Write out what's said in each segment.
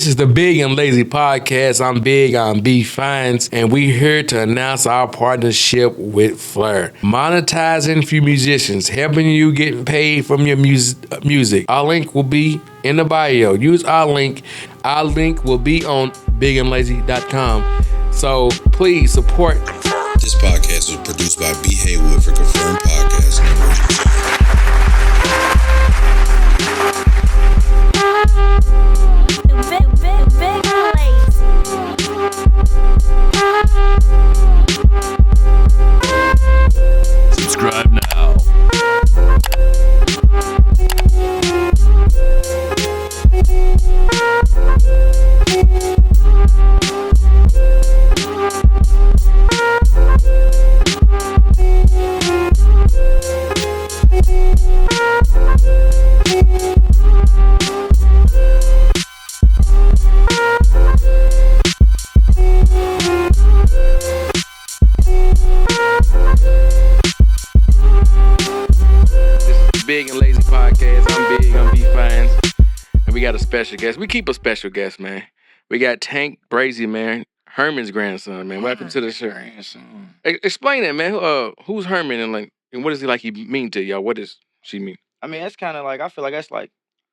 This is the Big and Lazy Podcast. I'm Big on B Fines, and we're here to announce our partnership with Flair. Monetizing for musicians, helping you get paid from your music. Our link will be in the bio. Use our link. Our link will be on bigandlazy.com. So please support. This podcast was produced by B. Haywood for Confirmed Podcast Network. Subscribe now. Big and Lazy Podcast. I'm Big, I'm B Fines. And we got a special guest. We keep a special guest, man. We got Tank Brazy, man. Herman's grandson, man. Welcome to the show. Explain it, man. Who's Herman and what does he mean to y'all? What does she mean? I mean, that's kind of like, I feel like that's like,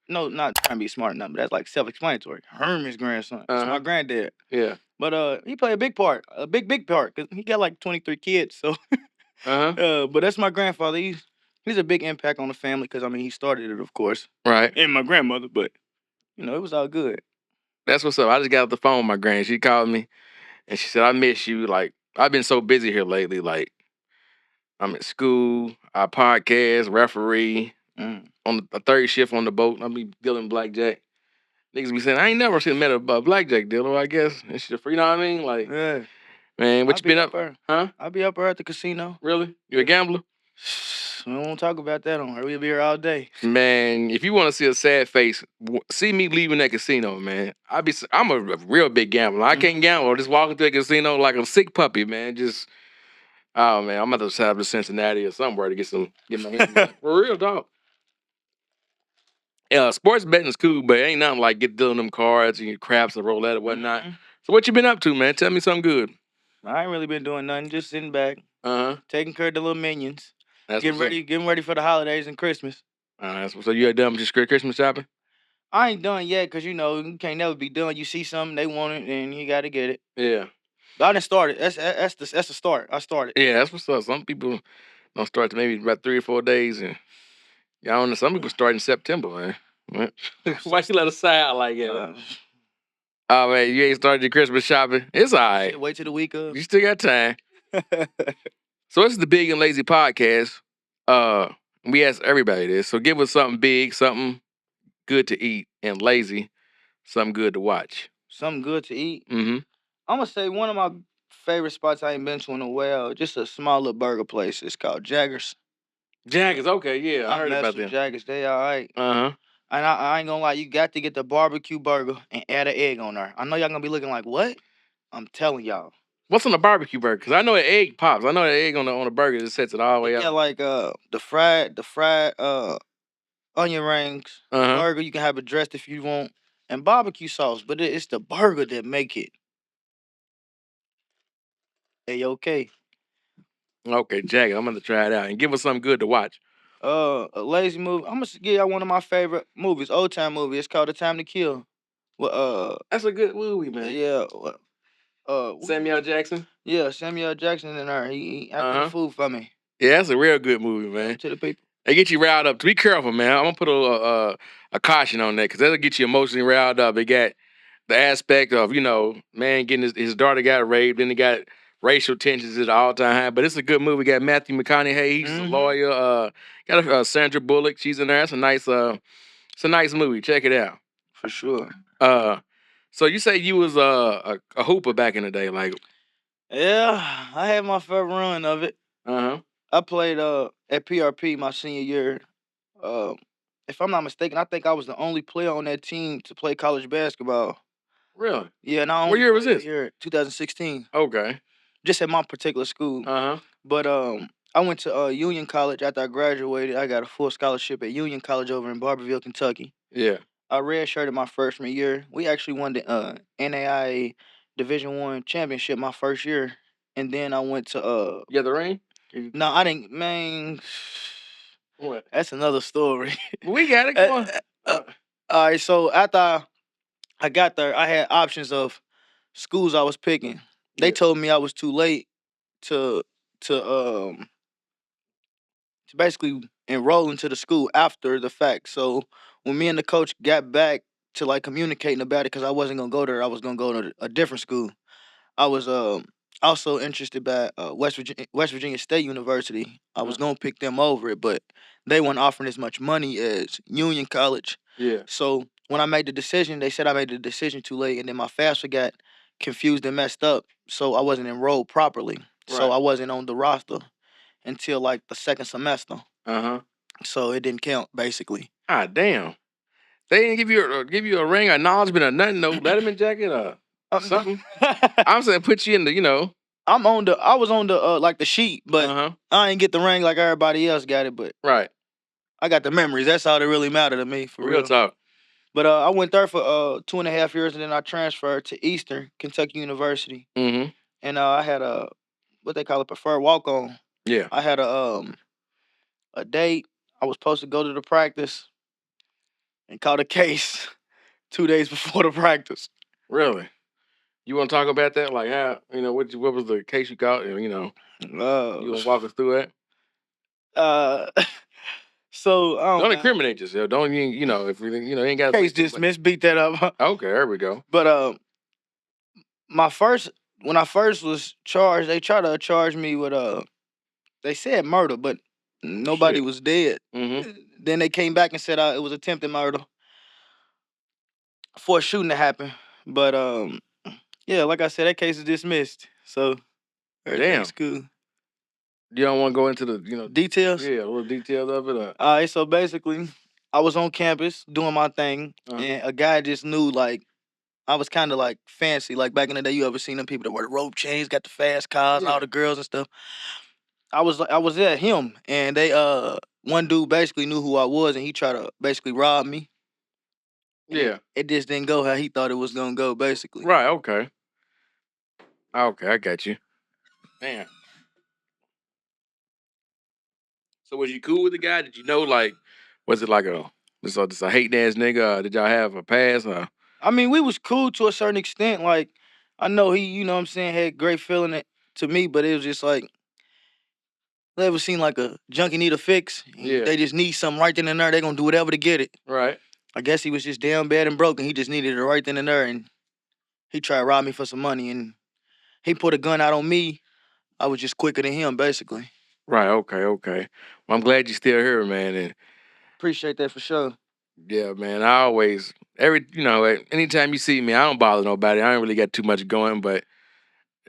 no, not trying to be smart enough, but that's like self-explanatory. Herman's grandson. It's my granddad. Yeah. But he played a big part, big part, because he got like 23 kids, so. But that's my grandfather. He's a big impact on the family, because, I mean, he started it, of course. Right. And my grandmother, but, it was all good. That's what's up. I just got off the phone with my grand. She called me, and she said, I miss you. Like, I've been so busy here lately. Like, I'm at school, I podcast, referee, on the third shift on the boat. I be dealing blackjack. Niggas be saying, I ain't never met a blackjack dealer, I guess. And shit, you know what I mean? Like, Yeah. man, what you been up? Huh? I'll be up there at the casino. Really? You a gambler? We won't talk about that on her. We'll be here all day. Man, if you want to see a sad face, see me leaving that casino, man. I'm a real big gambler. I can't gamble. Just walk into a casino like a sick puppy, man. Just, oh man, I'm about to travel to Cincinnati or somewhere to get my hands for real, dog. Sports betting is cool, but it ain't nothing like dealing them cards and your craps and roulette or whatnot. So what you been up to, man? Tell me something good. I ain't really been doing nothing. Just sitting back, taking care of the little minions. Getting ready for the holidays and Christmas. So you done with your Christmas shopping? I ain't done yet, because, you can't never be done. You see something, they want it, and you got to get it. Yeah. But I done started. That's the start. I started. Yeah, that's what's up. Some people don't start to maybe about 3 or 4 days. And I don't know, some people start in September, man. Why you let us say out like that? Oh, man, you ain't started your Christmas shopping? It's all right. Wait till the week of. You still got time. So this is the Big and Lazy Podcast. We ask everybody this. So give us something big, something good to eat, and lazy, something good to watch. Something good to eat? Mm-hmm. I'm going to say one of my favorite spots I ain't been to in a while, just a small little burger place. It's called Jaggers. Jaggers, okay, yeah. I heard about them. Jaggers, they all right. Uh-huh. And I ain't going to lie, you got to get the barbecue burger and add an egg on there. I know y'all going to be looking like, what? I'm telling y'all. What's on the barbecue burger? Because I know an egg pops. I know the egg on the burger just sets it all the way up. Yeah, like the fried onion rings burger. You can have it dressed if you want, and barbecue sauce. But it's the burger that make it. Okay. Okay, Jagger, I'm gonna try it out and give us something good to watch. A lazy movie. I'm gonna give y'all one of my favorite movies, old time movie. It's called The Time to Kill. Well, that's a good movie, man. Yeah. Samuel Jackson. Yeah, Samuel Jackson in there. He acted the food for me. Yeah, that's a real good movie, man. To the people. They get you riled up. Be careful, man. I'm gonna put a caution on that, because that'll get you emotionally riled up. They got the aspect of, man getting his daughter got raped, then they got racial tensions at all time high. But it's a good movie. Got Matthew McConaughey, he's a lawyer. Got Sandra Bullock, she's in there. It's a nice movie. Check it out. For sure. So you say you was a hooper back in the day, like? Yeah, I had my first run of it. I played at PRP my senior year. If I'm not mistaken, I think I was the only player on that team to play college basketball. Really? Yeah, and What year was this? Year 2016. Okay. Just at my particular school. But I went to Union College after I graduated. I got a full scholarship at Union College over in Barberville, Kentucky. Yeah. I redshirted my freshman year. We actually won the NAIA Division I championship my first year, and then I went to You got the ring? No, I didn't. Man, What? that's another story. We got it. Come on. All right, so after I got there, I had options of schools I was picking. They told me I was too late to to um to basically enroll into the school after the fact. So when me and the coach got back to like communicating about it, because I wasn't gonna go there, I was gonna go to a different school. I was also interested by West Virginia State University. I was gonna pick them over it, but they weren't offering as much money as Union College. Yeah. So when I made the decision, they said I made the decision too late, and then my FAFSA got confused and messed up, so I wasn't enrolled properly. So Right. I wasn't on the roster until like the second semester. Uh-huh. So it didn't count basically. Ah, damn. They didn't give you a ring, acknowledgement, or nothing, no Letterman jacket, or something. I'm saying put you in the, you know. I was on the like the sheet, but I ain't get the ring like everybody else got it. But right, I got the memories. That's all that really mattered to me, for real real. talk. But I went there for 2.5 years, and then I transferred to Eastern Kentucky University. Mm-hmm. And I had a what they call a preferred walk on. Yeah. I had a date. I was supposed to go to the practice and caught a case 2 days before the practice. Really? You want to talk about that? Like how, you know, what was the case you got? You know, you want to walk us through that? So don't incriminate yourself. Don't you know if you ain't got case dismissed. Beat that up. Okay, there we go. But when I first was charged, they tried to charge me with they said murder, but nobody was dead. Mm-hmm. Then they came back and said it was attempted murder for a shooting that happened. But yeah, like I said, that case is dismissed. So everything's cool. You don't want to go into the details? Yeah, a little details of it. All right, so basically, I was on campus doing my thing, and a guy just knew like I was kind of like fancy. Like back in the day, you ever seen them people that wear the rope chains, got the fast cars, all the girls and stuff. I was at him, and they one dude basically knew who I was, and he tried to basically rob me. Yeah. It just didn't go how he thought it was gonna go, basically. Right. Okay. Okay, I got you. Man. So was you cool with the guy? Did you know, like, was it like this a hating ass nigga? Did y'all have a pass? I mean, we was cool to a certain extent. Like, I know he, you know what I'm saying, had great feeling to me, but it was just like, you ever seen like a junkie need a fix? Yeah. They just need something right then and there. They gonna do whatever to get it. Right. I guess he was just down bad and broken. He just needed it right then and there, and he tried to rob me for some money, and he put a gun out on me. I was just quicker than him, basically. Right. Okay. Okay. Well, I'm glad you're still here, man. And appreciate that for sure. Yeah, man. I always anytime you see me, I don't bother nobody. I ain't really got too much going, but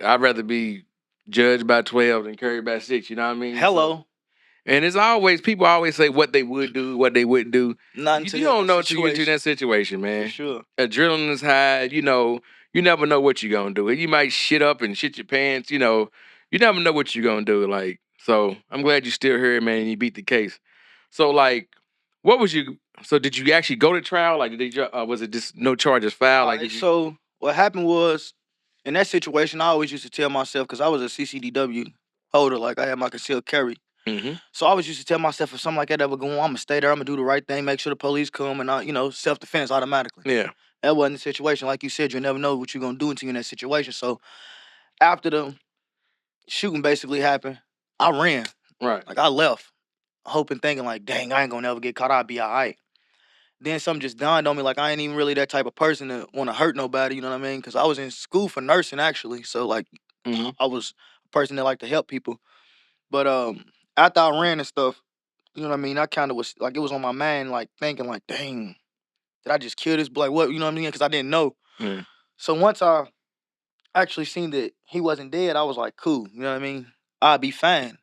I'd rather be judged by 12 than carried by 6. You know what I mean? Hello. So, and it's always people always say what they would do, what they wouldn't do. Not You don't know until you're in that situation, man. For sure. Adrenaline is high. You know, you never know what you're gonna do. You might shit up and shit your pants. You know, you never know what you're gonna do. Like, so I'm glad you're still here, man. And you beat the case. So, like, what was you? So, did you actually go to trial? Like, was it just no charges filed? Like, so what happened was, in that situation, I always used to tell myself, because I was a CCDW holder, like I had my concealed carry. Mm-hmm. So I always used to tell myself, if something like that ever go on, I'm gonna stay there. I'm gonna do the right thing, make sure the police come, and self-defense automatically. Yeah. That wasn't the situation. Like you said, you never know what you're gonna do until you're in that situation. So after the shooting basically happened, I ran. Right. Like I left, hoping, thinking like, dang, I ain't gonna never get caught. I'll be all right. Then something just dawned on me, like I ain't even really that type of person to want to hurt nobody, you know what I mean? Because I was in school for nursing, actually. So, like, I was a person that liked to help people. But after I ran and stuff, you know what I mean? I kind of was, like, it was on my mind, like, thinking, like, dang, did I just kill this? Like, what? You know what I mean? Because I didn't know. Mm. So once I actually seen that he wasn't dead, I was like, cool. You know what I mean? I'll be fine.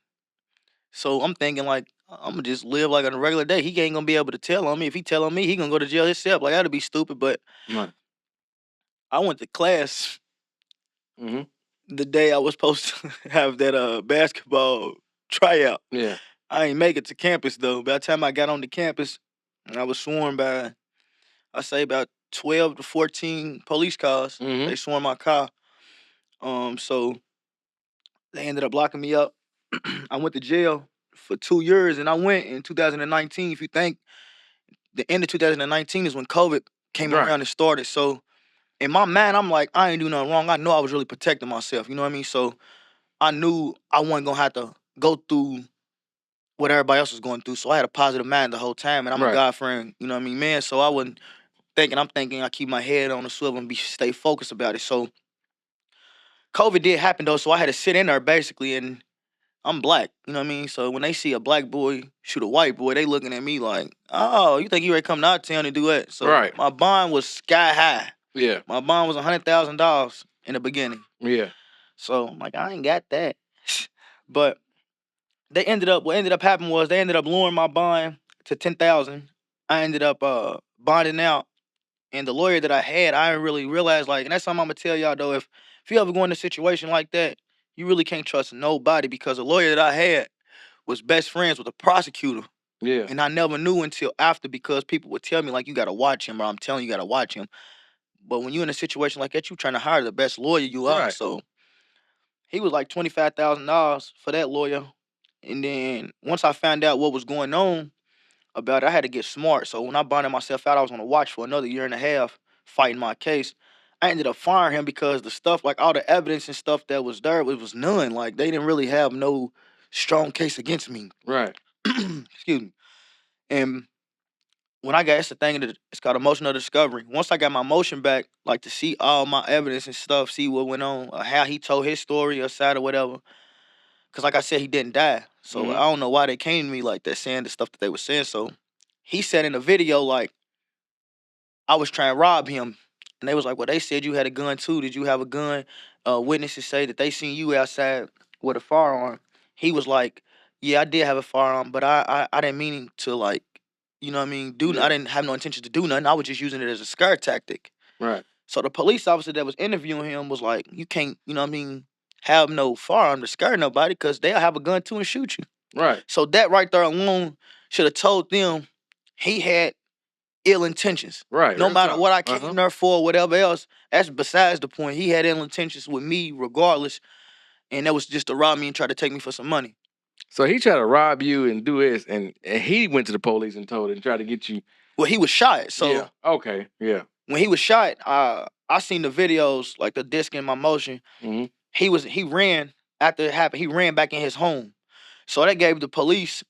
So I'm thinking, like, I'm gonna just live like on a regular day. He ain't gonna be able to tell on me. If he tell on me, he gonna go to jail himself. Like, that'd be stupid. But I went to class the day I was supposed to have that basketball tryout. Yeah. I ain't make it to campus though. By the time I got on the campus, I was sworn by I say about 12 to 14 police cars. Mhm. They swarmed my car. So they ended up locking me up. I went to jail for 2 years, and I went in 2019. If you think the end of 2019 is when COVID came Right. around and started. So in my mind, I'm like, I ain't do nothing wrong. I know I was really protecting myself. You know what I mean? So I knew I wasn't gonna have to go through what everybody else was going through. So I had a positive mind the whole time, and I'm a Right. God-fearing, you know what I mean, man. So I wasn't thinking. I'm thinking I keep my head on the swivel and stay focused about it. So COVID did happen though, so I had to sit in there basically, and I'm black, you know what I mean? So when they see a black boy shoot a white boy, they looking at me like, oh, you think you ready to come to our town and do that? So Right. my bond was sky high. Yeah. My bond was $100,000 in the beginning. Yeah. So I'm like, I ain't got that. But what ended up happening was they ended up lowering my bond to 10,000. I ended up bonding out. And the lawyer that I had, I didn't really realize, like, and that's something I'm gonna tell y'all though, if you ever go in a situation like that, you really can't trust nobody, because the lawyer that I had was best friends with the prosecutor. Yeah. And I never knew until after, because people would tell me, like, you gotta watch him, or I'm telling you, you gotta watch him. But when you're in a situation like that, you trying to hire the best lawyer you are. Right. So he was like $25,000 for that lawyer. And then once I found out what was going on about it, I had to get smart. So when I bonded myself out, I was on a watch for another year and a half fighting my case. I ended up firing him because the stuff, like all the evidence and stuff that was there, it was none. Like they didn't really have no strong case against me. Right. Excuse me. And when I got, it's the thing that it's called emotional discovery. Once I got my motion back, like to see all my evidence and stuff, see what went on, how he told his story or side or whatever. Cause like I said, he didn't die. So I don't know why they came to me like that saying the stuff that they were saying. So he said in the video, like, I was trying to rob him. And they was like, well, they said you had a gun too. Did you have a gun? Witnesses say that they seen you outside with a firearm. He was like, yeah, I did have a firearm, but I didn't mean to, like, you know what I mean, I didn't have no intention to do nothing. I was just using it as a scare tactic. Right. So the police officer that was interviewing him was like, you can't, you know what I mean, have no firearm to scare nobody, because they'll have a gun too and shoot you. Right. So that right there alone should have told them he had ill intentions. Right. No Real matter talk. what I came there for, whatever else, that's besides the point. He had ill intentions with me regardless, and that was just to rob me and try to take me for some money. So he tried to rob you and do this, and he went to the police and told it and tried to get you. Well, he was shot. So yeah. Okay. Yeah. when he was shot, I seen the videos, like the disc in my motion. Mhm. He ran after it happened. He ran back in his home. So that gave the police,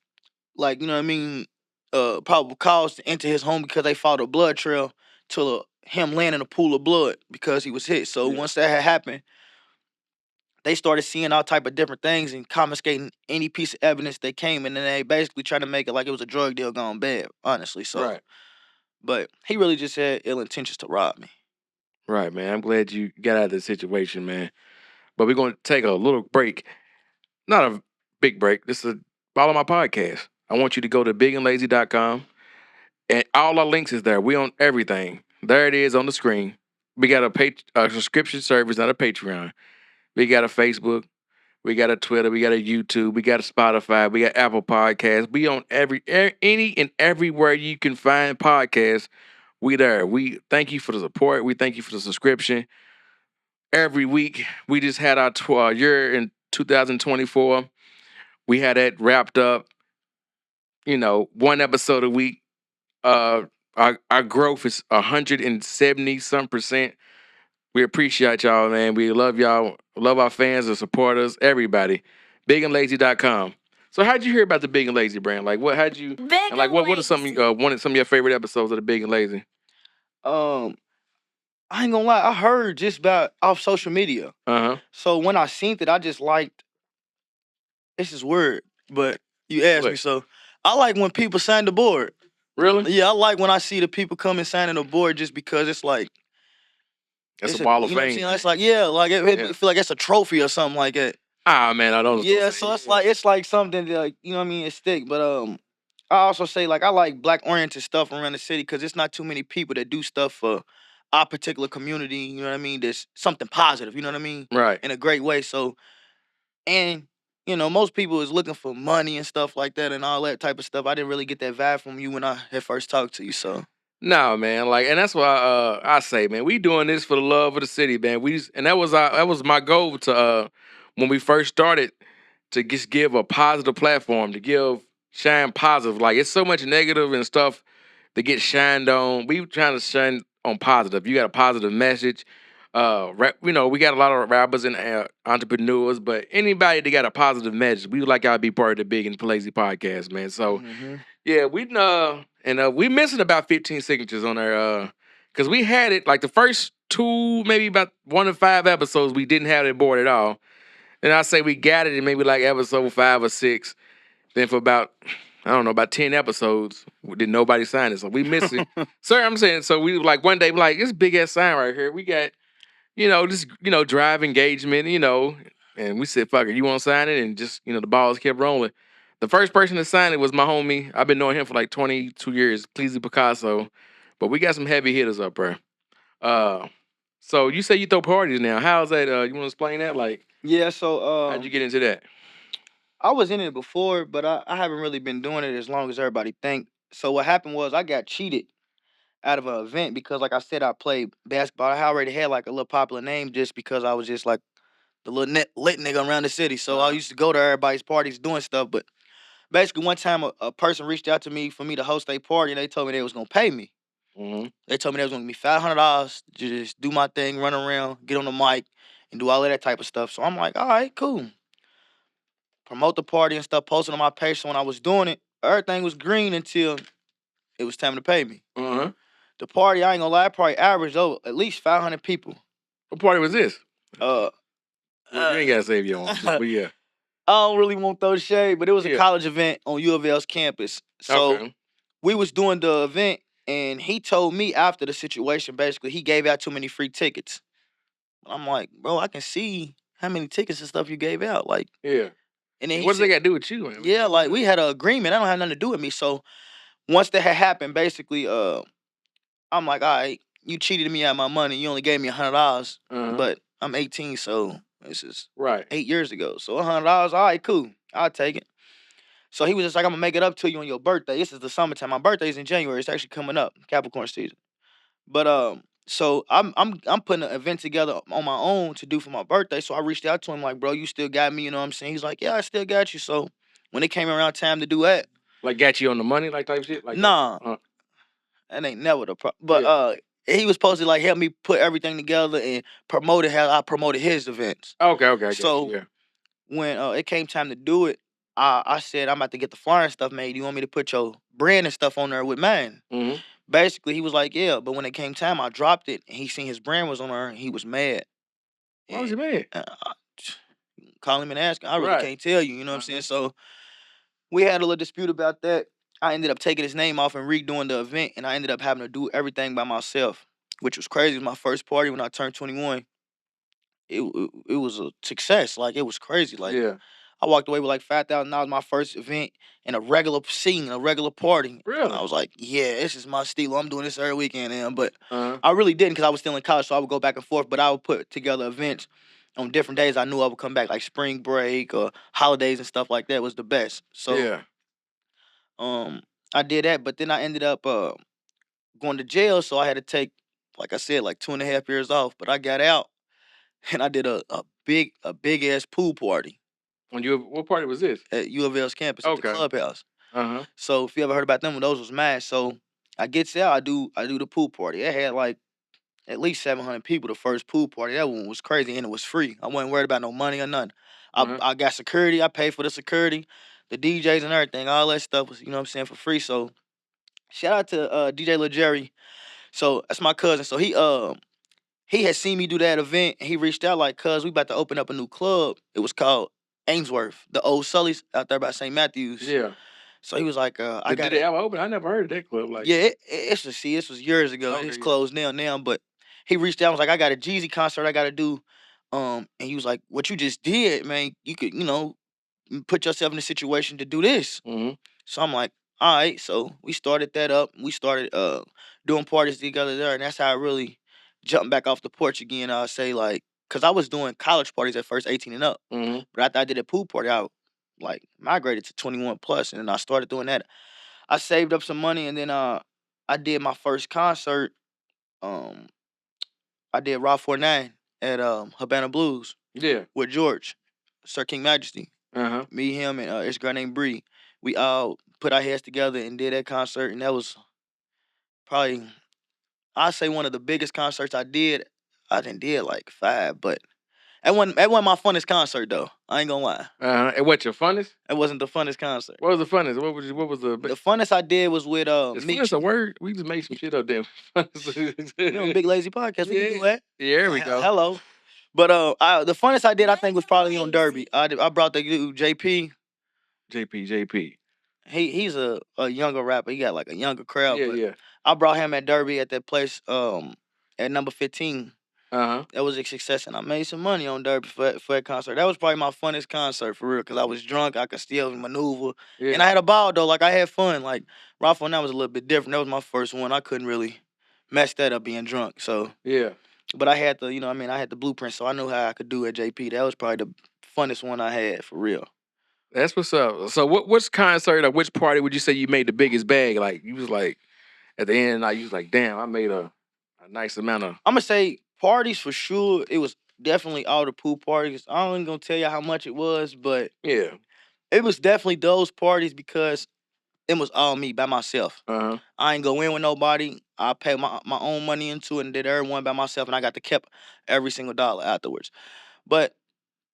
like, you know what I mean, probable cause to enter his home, because they followed a blood trail to him laying in a pool of blood because he was hit. So once that had happened, they started seeing all type of different things and confiscating any piece of evidence that came, and then they basically tried to make it like it was a drug deal gone bad, honestly. So, Right. But he really just had ill intentions to rob me. Right, man. I'm glad you got out of the situation, man. But we're going to take a little break. Not a big break. This is follow my podcast. I want you to go to bigandlazy.com. And all our links is there. We on everything. There it is on the screen. We got a subscription service, not a Patreon. We got a Facebook. We got a Twitter. We got a YouTube. We got a Spotify. We got Apple Podcasts. We on any and everywhere you can find podcasts. We there. We thank you for the support. We thank you for the subscription. Every week, we just had our year in 2024. We had that wrapped up. You know, one episode a week. Our growth is 170 some percent. We appreciate y'all, man. We love y'all. Love our fans, the supporters, everybody. bigandlazy.com. So how'd you hear about the Big and Lazy brand? Like how'd you what are some of your favorite episodes of the Big and Lazy? I ain't gonna lie, I heard just about off social media. Uh-huh. So when I seen it, I just liked, this is weird, but you asked me, so I like when people sign the board. Really? Yeah, I like when I see the people come and signing the board, just because it's like, that's a wall of fame. It's like, yeah, like it feel like it's a trophy or something like that. Ah, man, I don't. Yeah, so it's like something that, like, you know what I mean, it stick. But I also say, like, I like black oriented stuff around the city, because it's not too many people that do stuff for our particular community. You know what I mean? There's something positive. You know what I mean? Right. In a great way. So, and you know, most people is looking for money and stuff like that and all that type of stuff. I didn't really get that vibe from you when I had first talked to you. So No, man. Like, and that's why I say, man, we doing this for the love of the city, man. And that was my goal to when we first started to just give a positive platform, to give shine positive. Like it's so much negative and stuff that get shined on. We trying to shine on positive. You got a positive message. We got a lot of rappers and entrepreneurs, but anybody that got a positive message, we would like y'all to be part of the Big and Lazy podcast, man. So yeah, we missing about 15 signatures on our because we had it like the first two, maybe about 1 to 5 episodes, we didn't have it board at all. Then I say we got it in maybe like episode 5 or 6. Then for about I don't know, about 10 episodes, did nobody sign it. So we missed it. Sir, I'm saying, so we like one day, like, this big ass sign right here. We got, this, drive engagement, and we said, fuck it, you want to sign it? And just, the balls kept rolling. The first person to sign it was my homie. I've been knowing him for like 22 years, Pleasy Picasso. But we got some heavy hitters up there. So you say you throw parties now. How's that? You want to explain that? Like, Yeah, so how'd you get into that? I was in it before, but I haven't really been doing it as long as everybody think. So what happened was I got cheated out of an event because, like I said, I played basketball. I already had like a little popular name just because I was just like the little lit nigga around the city. So I used to go to everybody's parties doing stuff. But basically, one time a person reached out to me for me to host a party, and they told me they was gonna pay me. They told me they was gonna give me $500 to just do my thing, run around, get on the mic, and do all of that type of stuff. So I'm like, all right, cool. Promote the party and stuff, posting on my page. So when I was doing it, everything was green until it was time to pay me. The party, I ain't gonna lie, probably averaged over at least 500 people. What party was this? You ain't gotta save your own, but yeah. I don't really want to throw shade, but it was a college event on U of L's campus. So we was doing the event, and he told me after the situation, basically, he gave out too many free tickets. I'm like, bro, I can see how many tickets and stuff you gave out. Like, yeah. And then what does that got to do with you, man? Yeah, like we had an agreement. I don't have nothing to do with me. So once that had happened, basically, I'm like, all right, you cheated me out of my money. You only gave me $100, but I'm 18, so this is 8 years ago. So $100, all right, cool, I'll take it. So he was just like, I'm gonna make it up to you on your birthday. This is the summertime. My birthday's in January. It's actually coming up, Capricorn season. But so I'm putting an event together on my own to do for my birthday. So I reached out to him like, bro, you still got me, you know what I'm saying? He's like, yeah, I still got you. So when it came around time to do that, like got you on the money, like type shit, like nah, that ain't never the problem. But he was supposed to like help me put everything together and promote it how I promoted his events. Okay. So when it came time to do it, I said I'm about to get the flyer and stuff made. You want me to put your brand and stuff on there with mine? Basically, he was like, yeah, but when it came time, I dropped it, and he seen his brand was on there, and he was mad. Why was he mad? Call him and ask him. I really can't tell you, you know what I'm saying? So we had a little dispute about that. I ended up taking his name off and redoing the event, and I ended up having to do everything by myself, which was crazy. It was my first party when I turned 21. It was a success. Like, it was crazy. Like, I walked away with like $5,000 my first event in a regular scene, a regular party. Really? I was like, yeah, this is my steal. I'm doing this every weekend, man. But I really didn't because I was still in college, so I would go back and forth. But I would put together events on different days. I knew I would come back, like spring break or holidays and stuff like that was the best. So I did that, but then I ended up going to jail, so I had to take, like I said, like 2.5 years off. But I got out and I did a big ass pool party. What party was this? At U of L's campus at the clubhouse. So if you ever heard about them, those was mad. So I gets out, I do the pool party. It had like at least 700 people the first pool party. That one was crazy and it was free. I wasn't worried about no money or nothing. I got security. I paid for the security, the DJs and everything. All that stuff was, you know what I'm saying, for free. So shout out to DJ Lil Jerry. So that's my cousin. So he had seen me do that event and he reached out like, cuz we about to open up a new club. It was called Ainsworth, the old Sully's out there by St. Matthews. Yeah. So he was like, I got it. Did they ever open? I never heard of that club. Like, yeah, this was years ago. It's closed now. But he reached out and was like, I got a Jeezy concert I got to do. And he was like, what you just did, man, you could, put yourself in a situation to do this. So I'm like, all right. So we started that up. We started doing parties together there, and that's how I really jumped back off the porch again. I'll say, like, because I was doing college parties at first, 18 and up. But after I did a pool party, I like migrated to 21 plus, and then I started doing that. I saved up some money, and then I did my first concert. I did Raw 49 at Havana Blues. Yeah. With George, Sir King Majesty. Uh-huh. Me, him, and this girl named Bree. We all put our heads together and did that concert, and that was probably, I'd say, one of the biggest concerts I did. I didn't did like 5, but that wasn't my funnest concert though. I ain't gonna lie. And what's your funnest? It wasn't the funnest concert. What was the funnest? What was the The funnest I did was with Is Meek. funnest a word? We just made some shit up there. You know, Big Lazy Podcast. We can do that. Yeah, there we go. Hello. But the funnest I did, I think, was probably on Derby. I brought the dude JP. JP. He's a younger rapper. He got like a younger crowd. Yeah, but yeah. I brought him at Derby at that place at number 15. Uh-huh. That was a success, and I made some money on Derby for that concert. That was probably my funnest concert for real, because I was drunk. I could still maneuver, and I had a ball though. Like I had fun. Like Raffle, that was a little bit different. That was my first one. I couldn't really mess that up being drunk. So yeah. But I had I had the blueprint, so I knew how I could do at JP. That was probably the funnest one I had for real. That's what's up. So which concert or which party would you say you made the biggest bag? Like you was like at the end, like you was like, damn, I made a nice amount of. I'm gonna say parties for sure. It was definitely all the pool parties. I ain't gonna tell you how much it was, but yeah, it was definitely those parties because it was all me by myself. Uh-huh. I ain't go in with nobody. I paid my own money into it and did everyone by myself, and I got to keep every single dollar afterwards. But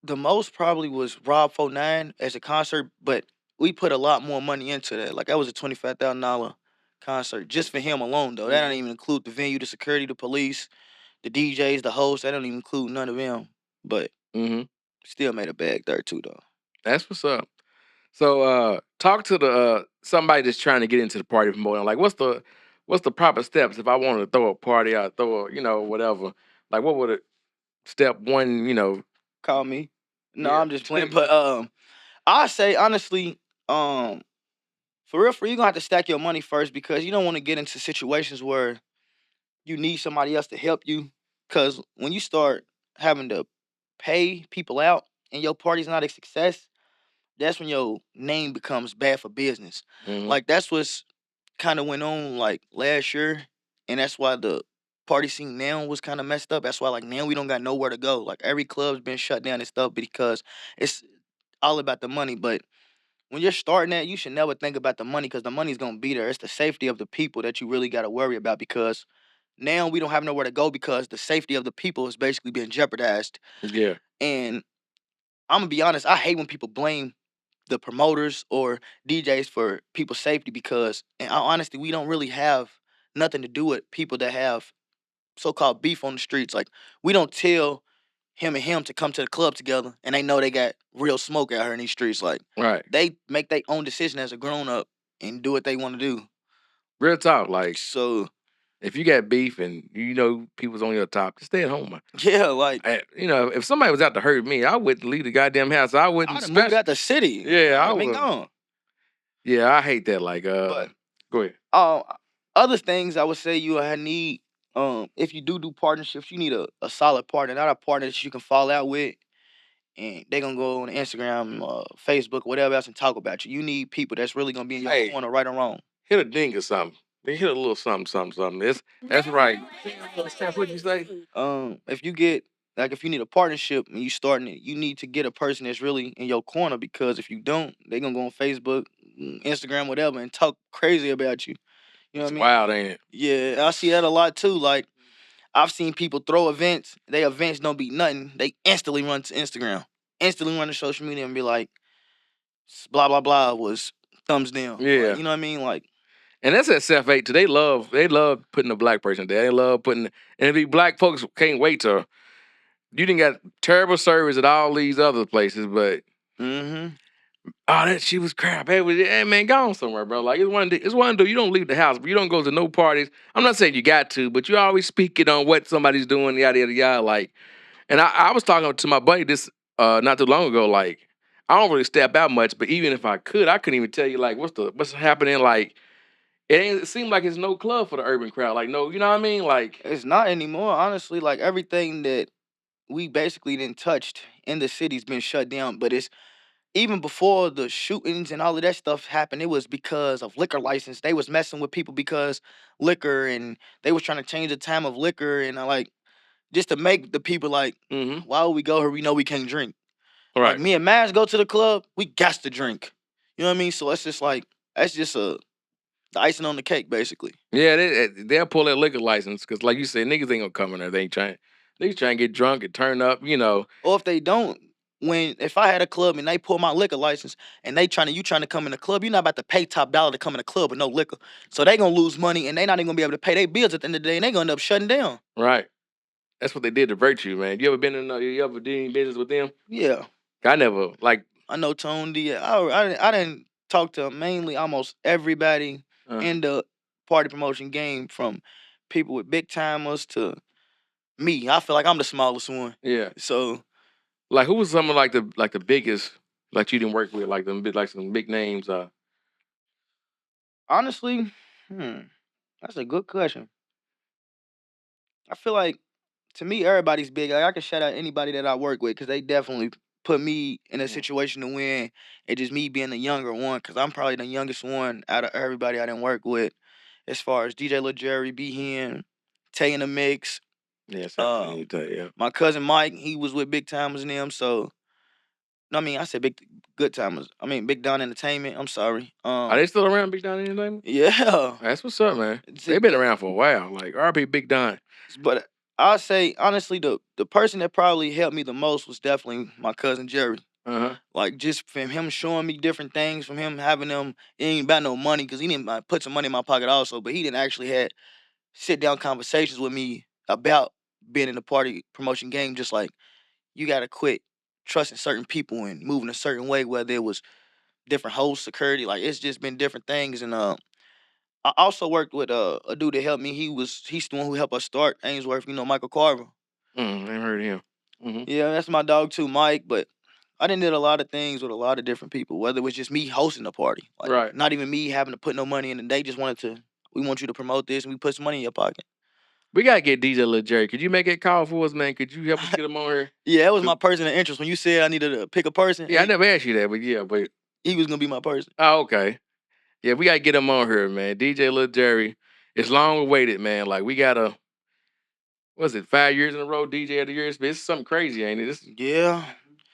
the most probably was Rob 49 as a concert, but we put a lot more money into that. Like that was a $25,000 concert just for him alone, though. That don't even include the venue, the security, the police, the DJs, the host. That don't even include none of them. But still made a bag there too, though. That's what's up. So talk to the somebody that's trying to get into the party promoting. Like what's the proper steps if I wanted to throw a party out, throw a, whatever. Like what would it step one, Call me. No, I'm just playing. But I say honestly, for real, you're gonna have to stack your money first, because you don't want to get into situations where you need somebody else to help you. Cause when you start having to pay people out and your party's not a success, that's when your name becomes bad for business. Like that's what's kind of went on like last year, and that's why the party scene now was kind of messed up. That's why like now we don't got nowhere to go. Like every club's been shut down and stuff because it's all about the money. But when you're starting that, you should never think about the money, because the money's gonna be there. It's the safety of the people that you really got to worry about, because now we don't have nowhere to go because the safety of the people is basically being jeopardized. Yeah. And I'm gonna be honest, I hate when people blame the promoters or DJs for people's safety, because in all honesty, we don't really have nothing to do with people that have so-called beef on the streets. Like we don't tell him and him to come to the club together and they know they got real smoke out here in these streets. Like they make their own decision as a grown-up and do what they want to do. Real talk, like so if you got beef and people's on your top, just stay at home, man. Yeah, like if somebody was out to hurt me, I wouldn't leave the goddamn house. I wouldn't move out the city. Yeah, I mean, would. gone. Yeah, I hate that. Like, go ahead. Other things I would say you need, if you do partnerships, you need a solid partner, not a partner that you can fall out with and they gonna go on Instagram, Facebook, whatever else and talk about you. You need people that's really gonna be in your corner, right or wrong. Hit a ding or something. They hit a little something. That's right. What you say? If you get if you need a partnership and you starting it, you need to get a person that's really in your corner, because if you don't, they gonna go on Facebook, Instagram, whatever, and talk crazy about you. You know what I mean? Wild, ain't it? Yeah, I see that a lot too. Like I've seen people throw events. They events don't be nothing. They instantly run to Instagram, instantly run to social media and be like, blah blah blah was thumbs down. Yeah, like, you know what I mean? Like. And that's at Self 8 too. They love putting a black person there. They love putting, and if these black folks can't wait to. You didn't got terrible service at all these other places, but that shit was crap. Hey man, go on somewhere, bro. Like it's one to do. You don't leave the house, but you don't go to no parties. I'm not saying you got to, but you always speak it on what somebody's doing, yada yada yada. Like, and I was talking to my buddy this not too long ago. Like, I don't really step out much, but even if I could, I couldn't even tell you like what's happening. Like, it seemed like it's no club for the urban crowd. Like, no, you know what I mean? Like, it's not anymore. Honestly, like everything that we basically didn't touched in the city's been shut down. But it's even before the shootings and all of that stuff happened, it was because of liquor license. They was messing with people because liquor, and they was trying to change the time of liquor, and like just to make the people like, why would we go here? We know we can't drink. Like me and Maz go to the club, we got to drink. You know what I mean? So it's just like that's just the icing on the cake, basically. Yeah, they'll pull that liquor license because, like you said, niggas ain't gonna come in there. They trying to get drunk and turn up, you know. Or if they don't, if I had a club and they pull my liquor license and you trying to come in the club, you're not about to pay top dollar to come in the club with no liquor. So they gonna lose money and they not even gonna be able to pay their bills at the end of the day, and they gonna end up shutting down. Right. That's what they did to Virtue, man. You ever been in? You ever did any business with them? Yeah. I never I know Tone D. I didn't talk to mainly almost everybody in the party promotion game, from people with big timers to me. I feel like I'm the smallest one. Yeah. So, like, who was some of like the biggest like you didn't work with, like some big names? Honestly, that's a good question. I feel like, to me, everybody's big. Like, I can shout out anybody that I work with because they definitely put me in a situation to win. It just me being the younger one, because I'm probably the youngest one out of everybody I didn't work with, as far as DJ Lil Jerry, B Hen, Tay in the Mix. Yes, yeah. My cousin Mike, he was with Big Timers and them. So, no, I mean, I said Good Timers. I mean, Big Don Entertainment. I'm sorry. Are they still around, Big Don Entertainment? Yeah. That's what's up, man. They've been around for a while. Like RP Big Don. But I'll say, honestly, the person that probably helped me the most was definitely my cousin Jerry. Like, just from him showing me different things, from him having them, it ain't about no money, because he didn't put some money in my pocket also, but he didn't actually had sit down conversations with me about being in the party promotion game. Just like, you gotta quit trusting certain people and moving a certain way, whether it was different host security, like it's just been different things. And I also worked with a dude that helped me. He's the one who helped us start Ainsworth. You know, Michael Carver. I heard of him. Yeah, that's my dog too, Mike. But I done did a lot of things with a lot of different people. Whether it was just me hosting the party, like not even me having to put no money in, and they just wanted to. We want you to promote this, and we put some money in your pocket. We gotta get DJ Lil Jerry. Could you make that call for us, man? Could you help us get him on here? Yeah, that was my person of interest. When you said I needed to pick a person. Yeah, I never asked you that, but he was gonna be my person. Oh, okay. Yeah, we gotta get him on here, man. DJ Lil Jerry. It's long awaited, man. Like, we gotta, was it 5 years in a row, DJ of the year? It's something crazy, ain't it? Yeah.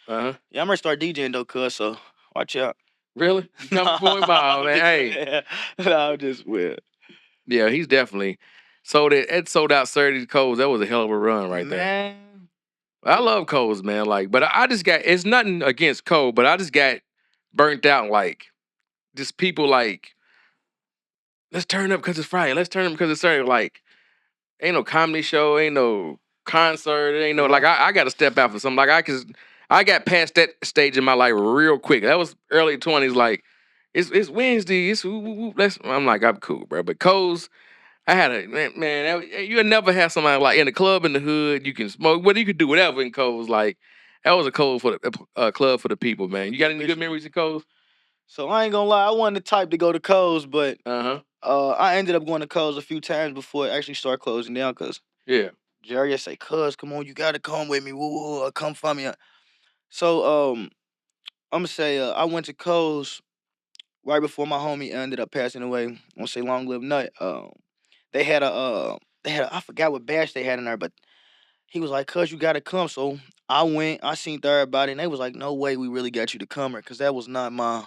Yeah, I'm gonna start DJing though, cuz, so watch out. Really? Number 4 ball, man. Hey. I'm just weird. Yeah, he's definitely sold out 30 Coles. That was a hell of a run right there. Man. I love Coles, man. Like, but I just got, it's nothing against Cole, but I just got burnt out. Like, just people like, let's turn up because it's Friday. Let's turn up because it's Saturday. Like, ain't no comedy show, ain't no concert, ain't no, like, I got to step out for something. Like, I got past that stage in my life real quick. That was early 20s. Like, it's Wednesday. I'm like, I'm cool, bro. But Coles, I had you'll never have somebody like in the club in the hood. You can smoke, you could do whatever in Coles. Like, that was a Coles for the club for the people, man. You got any good memories in Coles? So I ain't gonna lie, I wasn't the type to go to Coles, but I ended up going to Coles a few times before it actually started closing down. Cause Jerry would say, "Cuz, come on, you gotta come with me. Woo, come for me." So I'm gonna say I went to Coles right before my homie ended up passing away. I'm gonna say long live Nut. They had I forgot what badge they had in there, but he was like, "Cuz, you gotta come." So I went, I seen everybody, and they was like, "No way, we really got you to come here," because that was not my,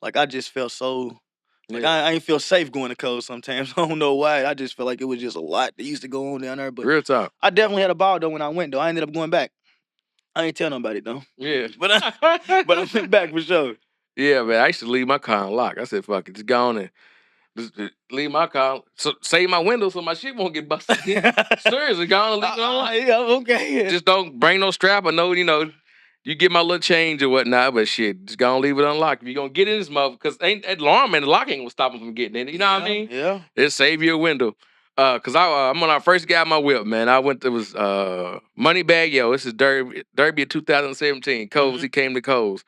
like, I just felt so, like, I ain't feel safe going to Coles sometimes. I don't know why. I just felt like it was just a lot that used to go on down there. But real talk, I definitely had a ball though when I went though. I ended up going back. I ain't tell nobody though. Yeah, but I went back for sure. Yeah, man. I used to leave my car unlocked. I said, "Fuck it, just go on and just leave my car, so save my window so my shit won't get busted." Seriously, go on and leave it unlocked. Yeah, okay. Just don't bring no strap or no, you get my little change or whatnot, but shit, just go and leave it unlocked. If you're gonna get in this mother, because ain't that alarm and the lock ain't gonna stop them from getting in. You know what I mean? Yeah. It save you a window. Cause I'm when I first got my whip, man. I went to Moneybag Yo. This is Derby of 2017. Coles, he came to Coles.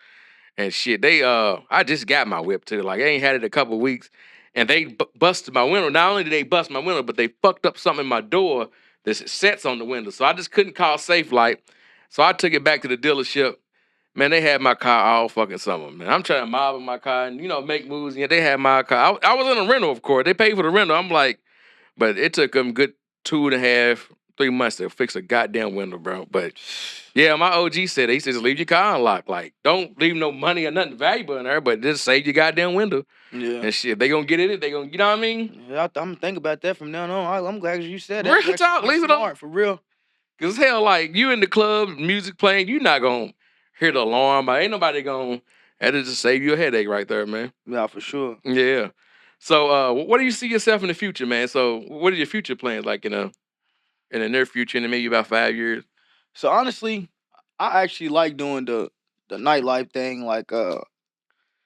And shit, I just got my whip too. Like, I ain't had it a couple weeks. And they busted my window. Not only did they bust my window, but they fucked up something in my door that sets on the window. So I just couldn't call Safe Light. So I took it back to the dealership. Man, they had my car all fucking summer, man. I'm trying to mob in my car and, make moves. Yeah, they had my car. I was in a rental, of course. They paid for the rental. I'm like, but it took them good 2.5, 3 months to fix a goddamn window, bro. But yeah, my OG said, he says, leave your car unlocked. Like, don't leave no money or nothing valuable in there, but just save your goddamn window. Yeah. And shit, they gonna get it. They gonna, you know what I mean? Yeah, I'm thinking about that from now on. I'm glad you said that. Real That's talk, actually leave it smart, on. for real. Cause hell, like you in the club, music playing, you not gonna hear the alarm, but ain't nobody gonna. That'll just save you a headache right there, man. Yeah, for sure. Yeah. So, what do you see yourself in the future, man? So, what are your future plans like in the near future, and maybe about 5 years? So honestly, I actually like doing the nightlife thing. Like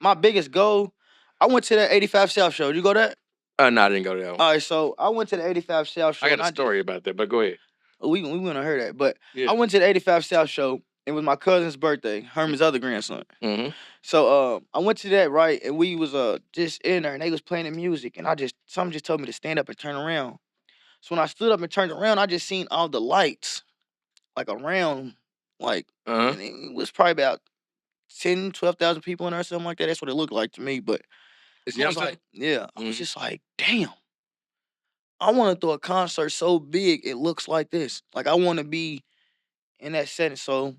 my biggest goal, I went to that 85 South show. Did you go to that? No, I didn't go to that one. All right, so I went to the 85 South show. I got a story about that, but go ahead. We gonna hear that, but Yeah. I went to the 85 South show. It was my cousin's birthday, Herman's other grandson. Mm-hmm. So I went to that, right, and we was just in there, and they was playing the music, and something just told me to stand up and turn around. So when I stood up and turned around, I just seen all the lights like around, like and it was probably about 10, 12,000 people in there, or something like that. That's what it looked like to me. But It's I was young like, yeah, I was Mhm. just like, damn. I want to throw a concert so big it looks like this. Like I want to be in that setting. So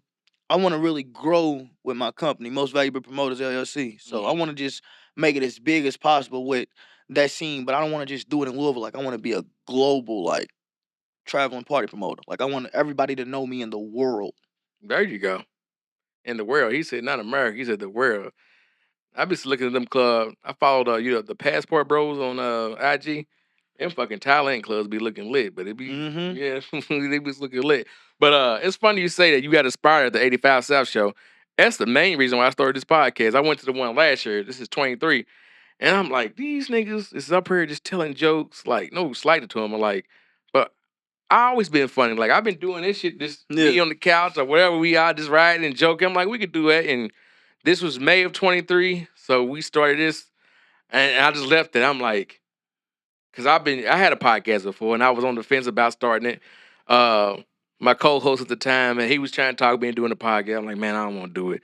I want to really grow with my company, Most Valuable Promoters LLC. So I want to just make it as big as possible with that scene, but I don't want to just do it in Louisville. Like I want to be a global, like traveling party promoter. Like I want everybody to know me in the world. There you go. In the world, he said, not America. He said the world. I be looking at them clubs. I followed, the Passport Bros on IG. Them fucking Thailand clubs be looking lit, but it be yeah, they be looking lit. But it's funny you say that you got inspired at the 85 South show. That's the main reason why I started this podcast. I went to the one last year. This is 23. And I'm like, these niggas is up here just telling jokes, like, no slighted to them. I'm like, but I always been funny. Like, I've been doing this shit, just me on the couch or whatever we are, just riding and joking. I'm like, we could do that. And this was May of 23. So we started this. And I just left it. I'm like, because I had a podcast before, and I was on the fence about starting it. My co-host at the time, and he was trying to talk me into doing the podcast. I'm like, man, I don't want to do it.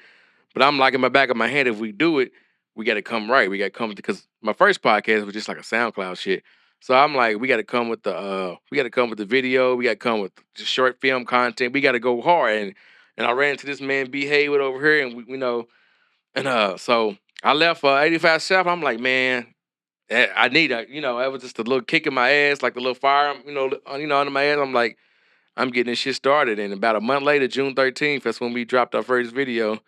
But I'm like, in my back of my head, if we do it, we got to come right. We got to come, because my first podcast was just like a SoundCloud shit. So I'm like, we got to come with the video. We got to come with just short film content. We got to go hard. And I ran into this man B Haywood over here, and so I left 85 South. I'm like, man, I need that was just a little kick in my ass, like the little fire, under my ass. I'm like, I'm getting this shit started. And about a month later, June 13th, that's when we dropped our first video.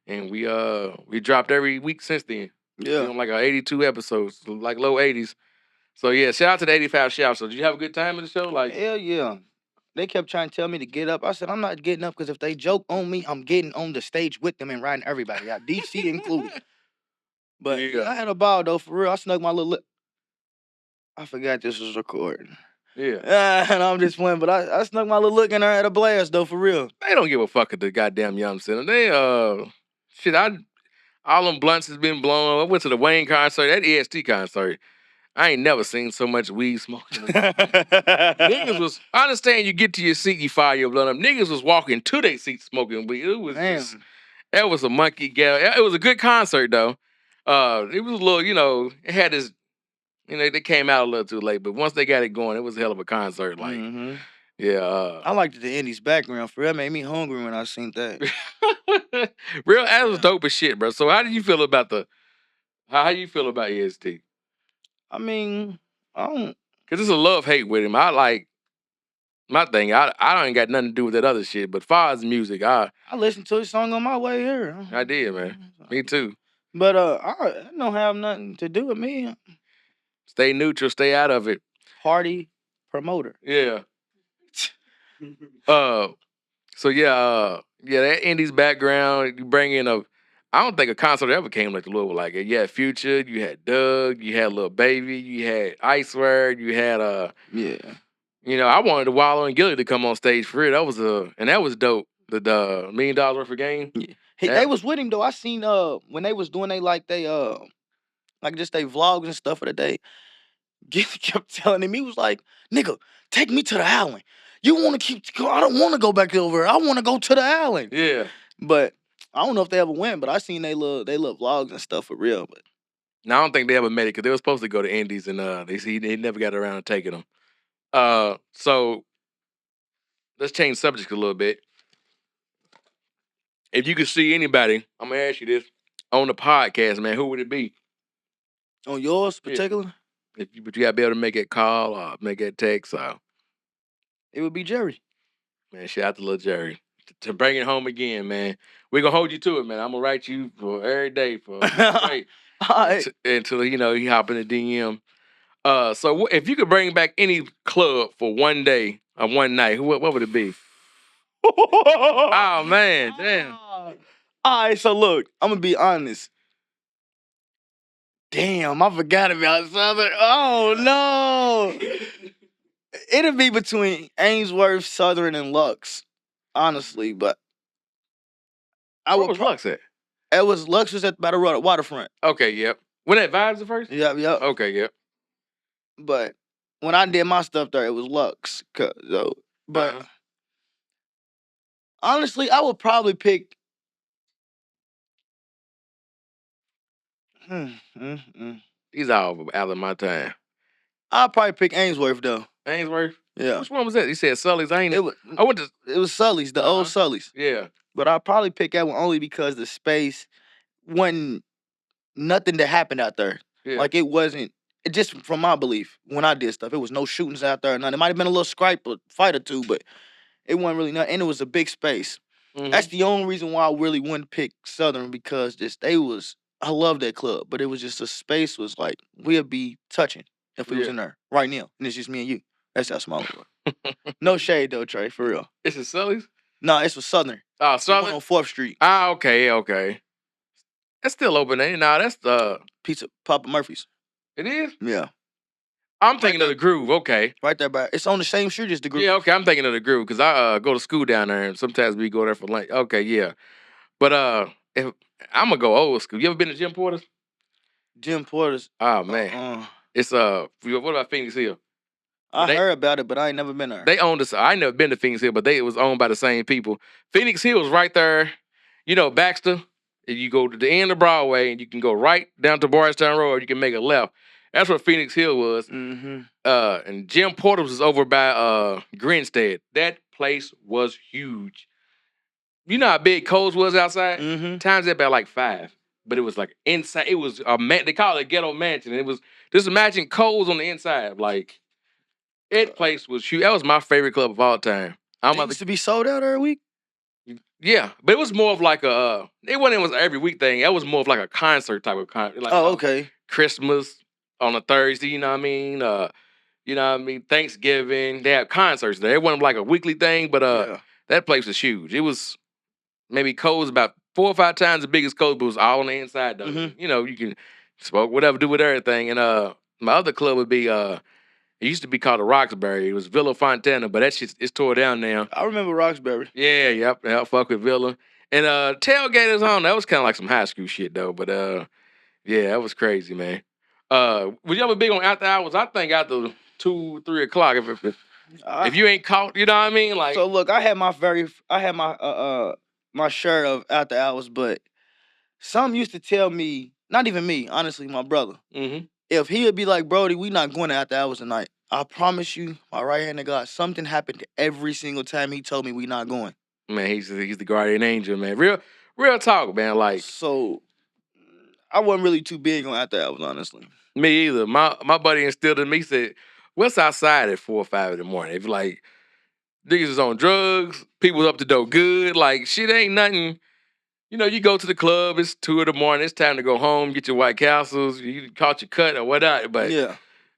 And we dropped every week since then. Yeah. Like 82 episodes, like low 80s. So yeah, shout out to the 85 Shout. So did you have a good time at the show? Like, hell yeah. They kept trying to tell me to get up. I said, I'm not getting up because if they joke on me, I'm getting on the stage with them and riding everybody out, DC included. But Yeah. I had a ball though, for real. I snuck my little. I forgot this was recording. Yeah. And I'm just playing, but I snuck my little look in there at a blast though, for real. They don't give a fuck at the goddamn Yum Center. They all them blunts has been blown. I went to the Wayne concert, that EST concert. I ain't never seen so much weed smoking. Niggas was, I understand you get to your seat, you fire your blunt up. Niggas was walking to their seat smoking weed. It was just, that was a monkey gal. It was a good concert though. It was a little, it had this, they came out a little too late, but once they got it going, it was a hell of a concert. Like, yeah. I liked the Indies background for that. Made me hungry when I seen that. Real, that was dope as shit, bro. So how did you feel about how you feel about EST? I mean, I don't. Cause it's a love-hate with him. I like my thing. I don't got nothing to do with that other shit. But far as music, I listened to his song on my way here. I did, man. Me too. But I don't have nothing to do with me. Stay neutral. Stay out of it. Party promoter. Yeah. So yeah, that Indies background, you bring in I don't think a concert ever came like the Louisville like it. You had Future, you had Doug, you had Lil Baby, you had Icewear, you had I wanted the Wallow and Gilly to come on stage for it. That was dope. The $1 million worth of game. Yeah. They was with him though. I seen when they was doing like just they vlogs and stuff for the day. Gilly kept telling him, he was like, nigga, take me to the island. You want to I don't want to go back over. I want to go to the island. Yeah. But I don't know if they ever went, but I seen they little vlogs and stuff for real. But No, I don't think they ever made it because they were supposed to go to Indies and they never got around to taking them. So let's change subject a little bit. If you could see anybody, I'm gonna ask you this on the podcast, man, who would it be? on yours particular, But you gotta be able to make that call or make that text. it would be Jerry. Man, shout out to little Jerry to bring it home again, man. We're gonna hold you to it, man. I'm gonna write you for every day for straight until you hop in the DM. So if you could bring back any club for one day or one night, what would it be? Oh man, damn. All right, so look, I'm gonna be honest. Damn, I forgot about Southern. Oh no, it'd be between Ainsworth, Southern, and Lux, honestly. But I Where would. was Lux at? It was Lux was at by the waterfront. Okay, yep. When that Vibes the first? Yep. Okay, yep. But when I did my stuff there, it was Lux. But honestly, I would probably pick. These all out of my time. I'd probably pick Ainsworth though. Ainsworth? Yeah. Which one was that? You said Sully's. I went to. It was Sully's, the old Sully's. Yeah. But I'd probably pick that one only because the space wasn't nothing that happened out there. Yeah. Like it wasn't. It just from my belief when I did stuff, it was no shootings out there. None. It might have been a little scrape or fight or two, but it wasn't really nothing. And it was a big space. Mm-hmm. That's the only reason why I really wouldn't pick Southern because I love that club, but it was just the space was like we'd be touching if we was in there right now, and it's just me and you. That's how small it was. No shade though, Trey, for real. It's a Sully's? No, it's for Southern. Oh, Southern on 4th Street. Okay. That's still open, ain't it? Nah, that's the Pizza Papa Murphy's. It is? Yeah. I'm thinking of the Groove. Okay. Right there, by it's on the same street as the Groove. Yeah, okay. I'm thinking of the Groove because I go to school down there, and sometimes we go there for lunch. Okay, yeah. But if I'm gonna go old school. You ever been to Jim Porter's? Jim Porter's. Oh man, it's what about Phoenix Hill? I heard about it, but I ain't never been there. They owned this. I ain't never been to Phoenix Hill, but it was owned by the same people. Phoenix Hill is right there. You know Baxter. And you go to the end of Broadway, and you can go right down to Bardstown Road, or you can make a left. That's where Phoenix Hill was. Mm-hmm. And Jim Porter's was over by Grinstead. That place was huge. You know how big Coles was outside? Mm-hmm. Times that by like 5. But it was like inside. It was they call it a ghetto mansion. It was just imagine Coles on the inside. Like that place was huge. That was my favorite club of all time. It used to be sold out every week. Yeah, but it was more of like it wasn't every week thing. That was more of like a concert type of concert. Like, okay. Christmas on a Thursday, you know what I mean? You know what I mean? Thanksgiving, they have concerts there. It wasn't like a weekly thing, but that place was huge. It was maybe Cole's about 4 or 5 times the biggest Cole's, but it was all on the inside though. Mm-hmm. You know, you can smoke whatever, do with everything. And my other club would be it used to be called the Roxbury. It was Villa Fontana, but that shit is tore down now. I remember Roxbury. Yeah, yep, fuck with Villa. And Tailgaters on, that was kind of like some high school shit though. But yeah, that was crazy, man. Was you ever big on after hours? I think after 2, 3 o'clock. If you ain't caught, you know what I mean? Like, so look, I had my share of after hours, but some used to tell me, not even me, honestly, my brother. Mm-hmm. If he would be like, Brody, we not going to after hours tonight. I promise you, my right hand of God, something happened every single time he told me we not going. Man, he's the guardian angel, man. Real talk, man. Like, so I wasn't really too big on after hours, honestly. Me either. My buddy instilled in me, he said, what's outside at 4 or 5 in the morning? If like niggas is on drugs, people up to do good, like shit ain't nothing. You know, you go to the club, it's 2 in the morning, it's time to go home, get your White Castles, you caught your cut or whatnot, but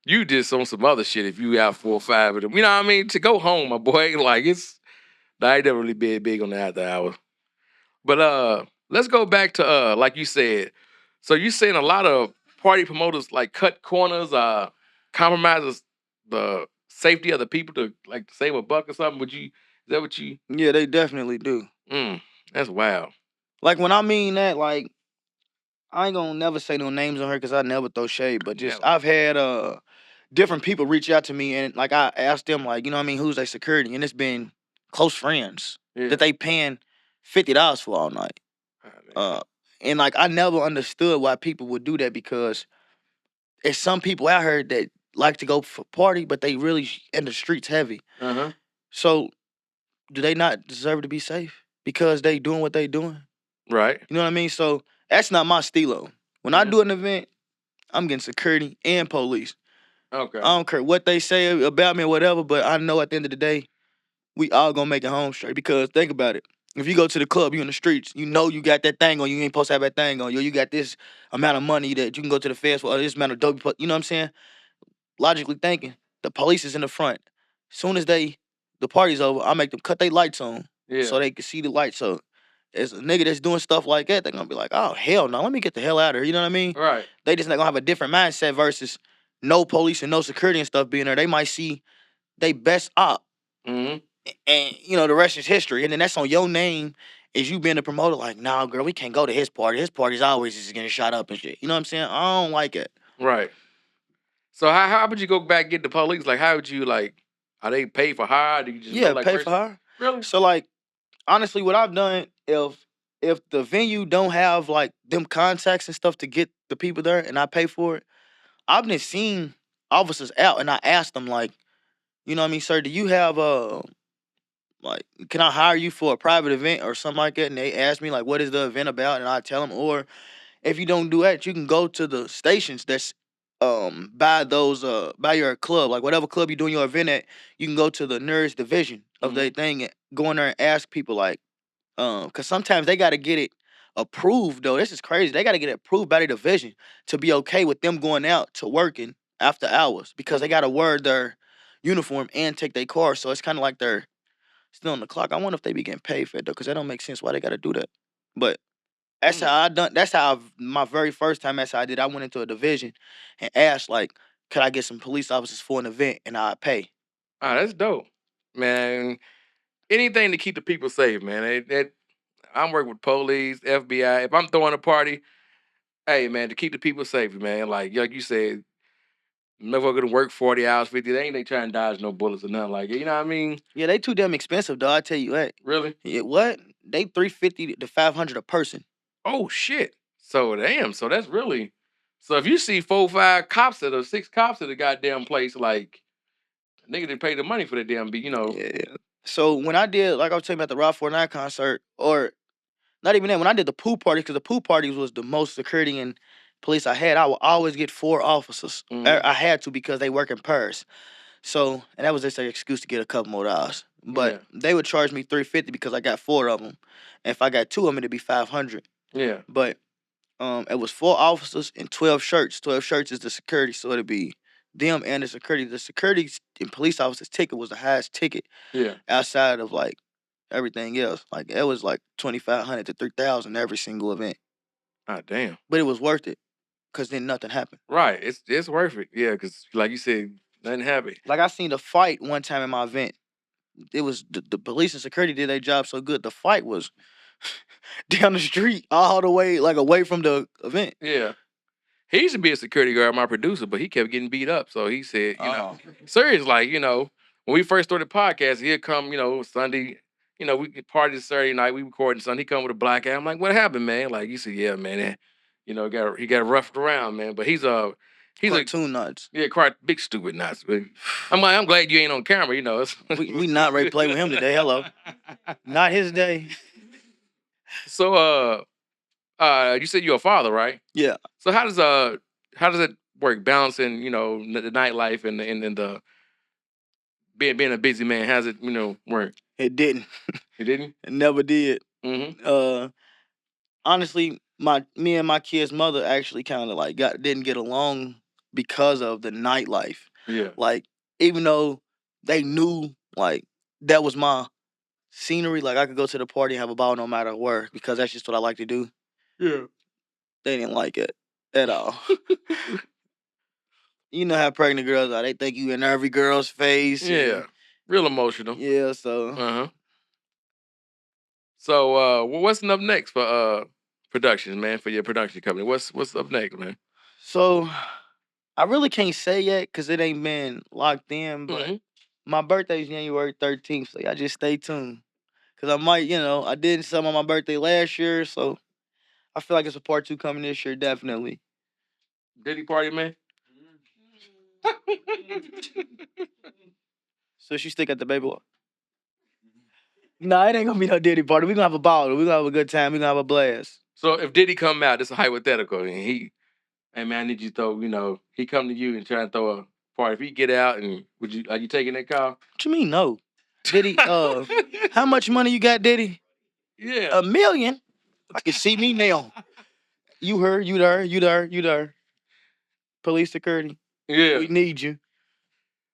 you just on some other shit if you out 4 or 5 of them. You know what I mean? To go home, my boy, like I ain't never really been big on the after hours. But let's go back to like you said. So you saying a lot of party promoters like cut corners, compromises the safety of the people to like save a buck or something. Is that what you? Yeah, they definitely do. That's wild. Like when I mean that, like I ain't gonna never say no names on her because I never throw shade. But just I've had different people reach out to me and like I asked them like, you know what I mean, who's their security? And it's been close friends that they paying $50 for all night. And like I never understood why people would do that because there's some people out here that like to go for party, but they really in the streets heavy. So do they not deserve to be safe because they doing what they doing? Right. You know what I mean? So that's not my stilo. When I do an event, I'm getting security and police. Okay. I don't care what they say about me or whatever, but I know at the end of the day, we all gonna make it home straight. Because think about it. If you go to the club, you in the streets, you know you got that thing on you ain't supposed to have that thing on you. You got this amount of money that you can go to the feds for, or this amount of dope. You know what I'm saying? Logically thinking, the police is in the front. Soon as the party's over, I make them cut their lights on so they can see the lights. So as a nigga that's doing stuff like that, they're gonna be like, oh hell no, let me get the hell out of here. You know what I mean? Right. They just not gonna have a different mindset versus no police and no security and stuff being there. They might see they best op. And you know, the rest is history. And then that's on your name as you being the promoter, like, nah, girl, we can't go to his party. His party's always just getting shot up and shit. You know what I'm saying? I don't like it. Right. So how would you go back and get the police? Like, how would you, like, are they paid for hire? Do you just know, like, pay for hire. Really? So like, honestly, what I've done, if the venue don't have like them contacts and stuff to get the people there and I pay for it, I've been seeing officers out and I asked them like, you know what I mean, sir, do you have like, can I hire you for a private event or something like that? And they ask me like, what is the event about? And I tell them, or if you don't do that, you can go to the stations that's by your club, like whatever club you're doing your event at, you can go to the nearest division of their thing and go in there and ask people like, because sometimes they got to get it approved though. This is crazy. They got to get it approved by the division to be okay with them going out to working after hours because they got to wear their uniform and take their car. So it's kind of like they're still on the clock. I wonder if they be getting paid for it though, because that don't make sense why they got to do that. But that's how I done. That's how my very first time. That's how I did. I went into a division and asked like, could I get some police officers for an event and I'd pay. Oh, that's dope, man. Anything to keep the people safe, man. I'm working with police, FBI. If I'm throwing a party, hey, man, to keep the people safe, man. Like you said, motherfucker gonna work 40 hours, 50. They trying to dodge no bullets or nothing like it. You know what I mean? Yeah, they too damn expensive, though. I tell you what. Really? Yeah, what? They $350 to $500 a person. Oh shit. So damn. So that's really. So if you see 4, 5 cops or 6 cops at the goddamn place, like nigga didn't pay the money for the damn beat, you know. Yeah. So when I did, like I was telling you about the Rock 49 concert, or not even that, when I did the pool party, because the pool parties was the most security and police I had, I would always get 4 officers. I had to because they work in pairs. So, and that was just an excuse to get a couple more dollars. But they would charge me $350 because I got 4 of them. And if I got 2 of them, it'd be $500. Yeah. But it was 4 officers and 12 shirts. 12 shirts is the security, so it'd be them and the security. The security and police officers' ticket was the highest ticket. Yeah. Outside of like everything else, like it was like $2,500 to $3,000 every single event. Ah, damn. But it was worth it, cause then nothing happened. Right. It's worth it. Yeah, cause like you said, nothing happened. Like I seen the fight one time in my event. It was the police and security did their job so good. The fight was down the street, all the way like away from the event. Yeah. He used to be a security guard, my producer, but he kept getting beat up. So he said, you know, serious, like, you know, when we first started the podcast, he'd come, you know, Sunday, you know, we party Saturday night, we recording Sunday, he come with a black eye. I'm like, what happened, man? Like, he said, yeah, man, you know, he got roughed around, man. But he's cartoon nuts. Yeah, big stupid nuts. But I'm glad you ain't on camera, you know. we not ready to play with him today. Hello. Not his day. So you said you're a father, right? Yeah. So how does it work balancing, you know, the nightlife and the being a busy man? How's it, you know, work? It didn't. It didn't? It never did. Mm-hmm. Honestly, me and my kid's mother actually kind of like didn't get along because of the nightlife. Yeah. Like, even though they knew like that was my scenery, like I could go to the party and have a ball no matter where, because that's just what I like to do. Yeah. They didn't like it at all. You know how pregnant girls are. They think you in every girl's face. Yeah. Real emotional. Yeah, so. Uh-huh. So what's up next for production, man, for your production company? What's up next, man? So I really can't say yet because it ain't been locked in, but my birthday's January 13th, so y'all just stay tuned. Because I might, you know, I did something on my birthday last year, so I feel like it's a part 2 coming this year, definitely. Diddy party, man. So she stick at the baby boy. Nah, it ain't gonna be no Diddy party. We gonna have a ball. We gonna have a good time. We gonna have a blast. So if Diddy come out, this is a hypothetical, and hey man, I need you to throw, he come to you and try to throw a party. If he get out, and are you taking that call? What you mean, no? Diddy, how much money you got, Diddy? Yeah. $1 million? I can see me now. You there. Police security. Yeah. We need you.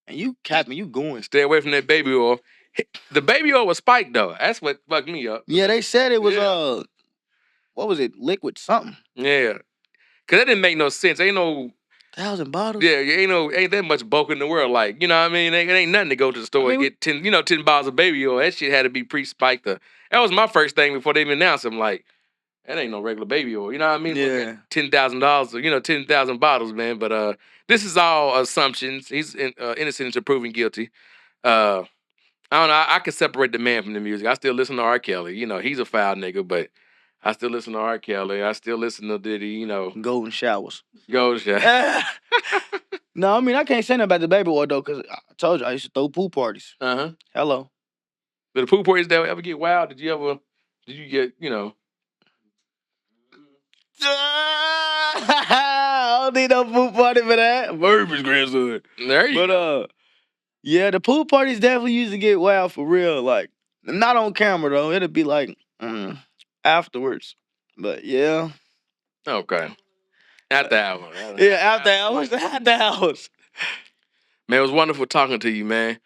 And you capping, you going. Stay away from that baby oil. The baby oil was spiked, though. That's what fucked me up. Yeah, they said it was, what was it? Liquid something. Yeah. Because that didn't make no sense. Ain't no... 1,000 bottles? Yeah, ain't that much bulk in the world. Like, you know what I mean? It ain't nothing to go to the store and get 10 bottles of baby oil. That shit had to be pre-spiked. That was my first thing before they even announced it. I'm like, that ain't no regular baby oil. You know what I mean? Yeah. $10,000, 10,000 bottles, man. But this is all assumptions. He's innocent until proven guilty. I don't know. I can separate the man from the music. I still listen to R. Kelly. He's a foul nigga, but I still listen to R. Kelly. I still listen to Diddy, Golden showers. Golden showers. No, I mean, I can't say nothing about the baby oil, though, because I told you, I used to throw pool parties. Uh-huh. Hello. Did the pool parties that ever get wild? Did you get, I don't need no pool party for that. Murphy's grandson. There you go. But, yeah, the pool parties definitely used to get wild for real. Like, not on camera, though. It'd be like, afterwards. But, yeah. Okay. After hours. Yeah, after hours. After hours. Man, it was wonderful talking to you, man.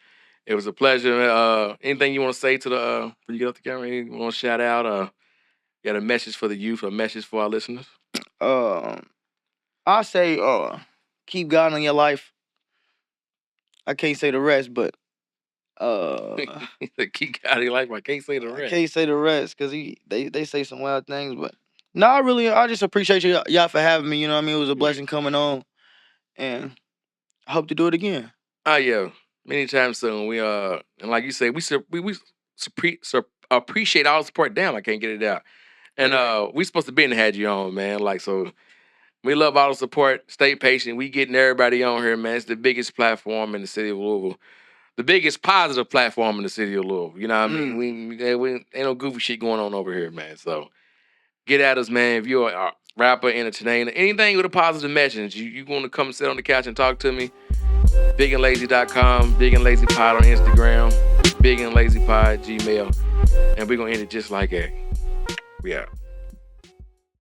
It was a pleasure. Anything you want to say to the before you get off the camera? Anything you want to shout out? You got a message for the youth, a message for our listeners? I say, keep God in your life. I can't say the rest, but keep God in your life. I can't say the rest. I can't say the rest because they say some wild things, but no, I just appreciate y'all for having me. You know what I mean? It was a blessing coming on, and I hope to do it again. Oh yeah, many times soon. We and like you say, we appreciate all the support. Damn, I can't get it out. And we supposed to be in the had you on, man. Like so, we love all the support. Stay patient. We getting everybody on here, man. It's the biggest platform in the city of Louisville. The biggest positive platform in the city of Louisville. You know what I mean? We ain't no goofy shit going on over here, man. So get at us, man. If you're a rapper, entertainer, anything with a positive message, you want to come sit on the couch and talk to me, bigandlazy.com, bigandlazypod on Instagram, bigandlazypod, Gmail, and we're going to end it just like that. We out.